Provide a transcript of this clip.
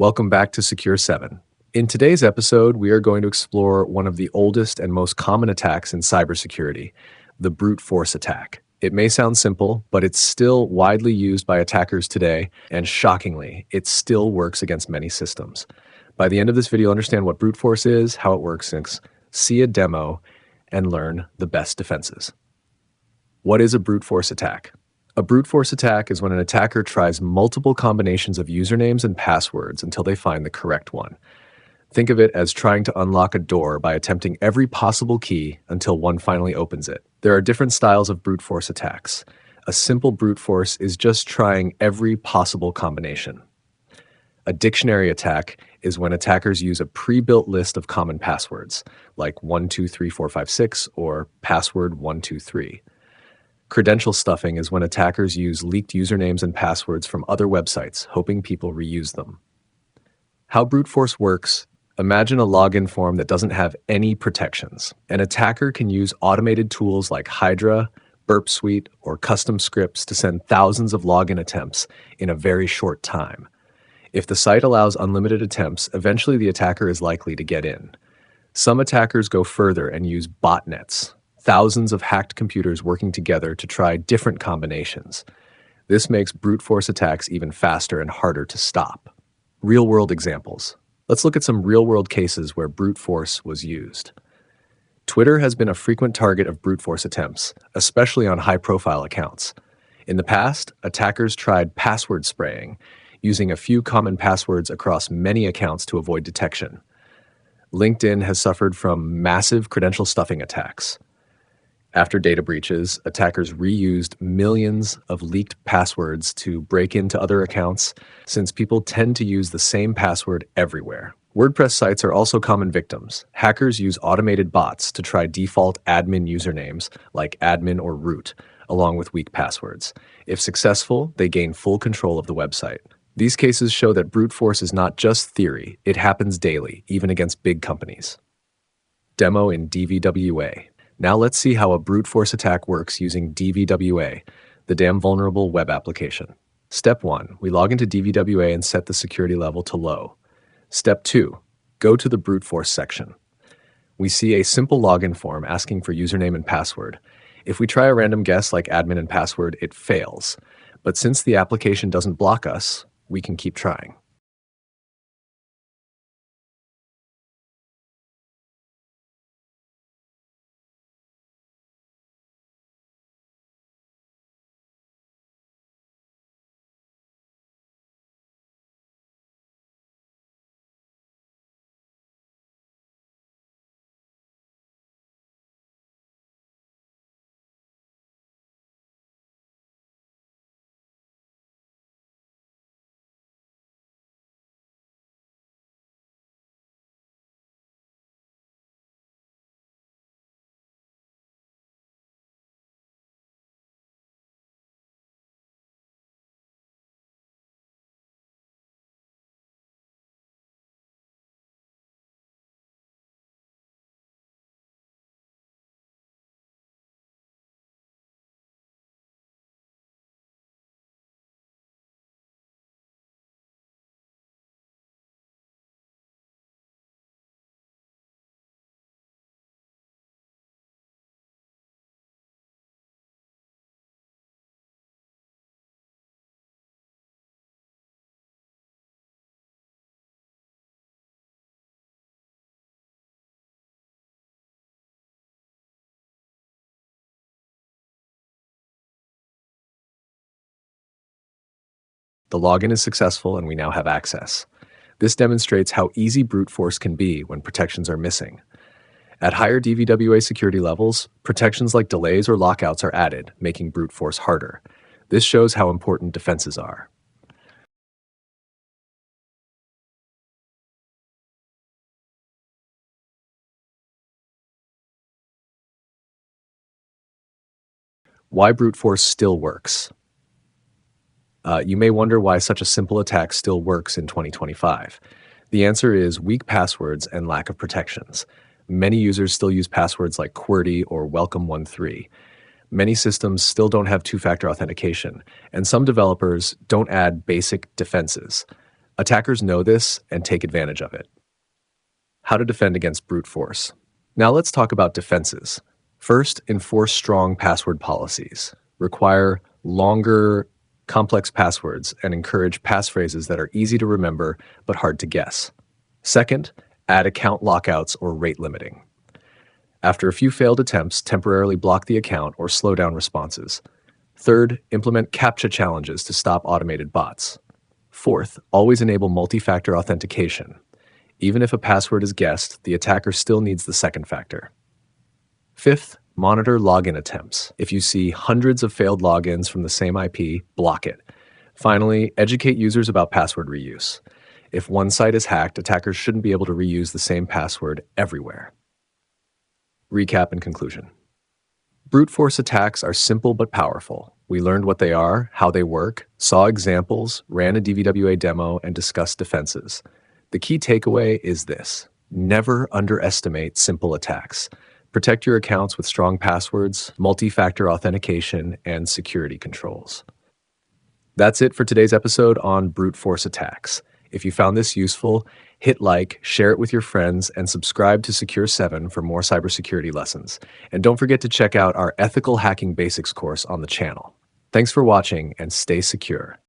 Welcome back to Secure 7. In today's episode, we are going to explore one of the oldest and most common attacks in cybersecurity, the brute force attack. It may sound simple, but it's still widely used by attackers today, and shockingly, it still works against many systems. By the end of this video, understand what brute force is, how it works, see a demo, and learn the best defenses. What is a brute force attack? A brute force attack is when an attacker tries multiple combinations of usernames and passwords until they find the correct one. Think of it as trying to unlock a door by attempting every possible key until one finally opens it. There are different styles of brute force attacks. A simple brute force is just trying every possible combination. A dictionary attack is when attackers use a pre-built list of common passwords, like 123456 or password 123. Credential stuffing is when attackers use leaked usernames and passwords from other websites, hoping people reuse them. How brute force works: imagine a login form that doesn't have any protections. An attacker can use automated tools like Hydra, Burp Suite, or custom scripts to send thousands of login attempts in a very short time. If the site allows unlimited attempts, eventually the attacker is likely to get in. Some attackers go further and use botnets, thousands of hacked computers working together to try different combinations. This makes brute force attacks even faster and harder to stop. Real-world examples. Let's look at some real-world cases where brute force was used. Twitter has been a frequent target of brute force attempts, especially on high-profile accounts. In the past, attackers tried password spraying, using a few common passwords across many accounts to avoid detection. LinkedIn has suffered from massive credential stuffing attacks. After data breaches, attackers reused millions of leaked passwords to break into other accounts, since people tend to use the same password everywhere. WordPress sites are also common victims. Hackers use automated bots to try default admin usernames like admin or root, along with weak passwords. If successful, they gain full control of the website. These cases show that brute force is not just theory, it happens daily, even against big companies. Demo in DVWA. Now let's see how a brute force attack works using DVWA, the Damn Vulnerable web application. Step 1. We log into DVWA and set the security level to low. Step 2. Go to the brute force section. We see a simple login form asking for username and password. If we try a random guess like admin and password, it fails. But since the application doesn't block us, we can keep trying. The login is successful and we now have access. This demonstrates how easy brute force can be when protections are missing. At higher DVWA security levels, protections like delays or lockouts are added, making brute force harder. This shows how important defenses are. Why brute force still works. You may wonder why such a simple attack still works in 2025. The answer is weak passwords and lack of protections. Many users still use passwords like QWERTY or Welcome13. Many systems still don't have two-factor authentication, and some developers don't add basic defenses. Attackers know this and take advantage of it. How to defend against brute force. Now let's talk about defenses. First, enforce strong password policies. Require longer, complex passwords and encourage passphrases that are easy to remember but hard to guess. Second, add account lockouts or rate limiting. After a few failed attempts, temporarily block the account or slow down responses. Third, implement CAPTCHA challenges to stop automated bots. Fourth, always enable multi-factor authentication. Even if a password is guessed, the attacker still needs the second factor. Fifth, monitor login attempts. If you see hundreds of failed logins from the same IP, block it. Finally, educate users about password reuse. If one site is hacked, attackers shouldn't be able to reuse the same password everywhere. Recap and conclusion. Brute force attacks are simple but powerful. We learned what they are, how they work, saw examples, ran a DVWA demo, and discussed defenses. The key takeaway is this: never underestimate simple attacks. Protect your accounts with strong passwords, multi-factor authentication, and security controls. That's it for today's episode on brute force attacks. If you found this useful, hit like, share it with your friends, and subscribe to Secure 7 for more cybersecurity lessons. And don't forget to check out our Ethical Hacking Basics course on the channel. Thanks for watching, and stay secure.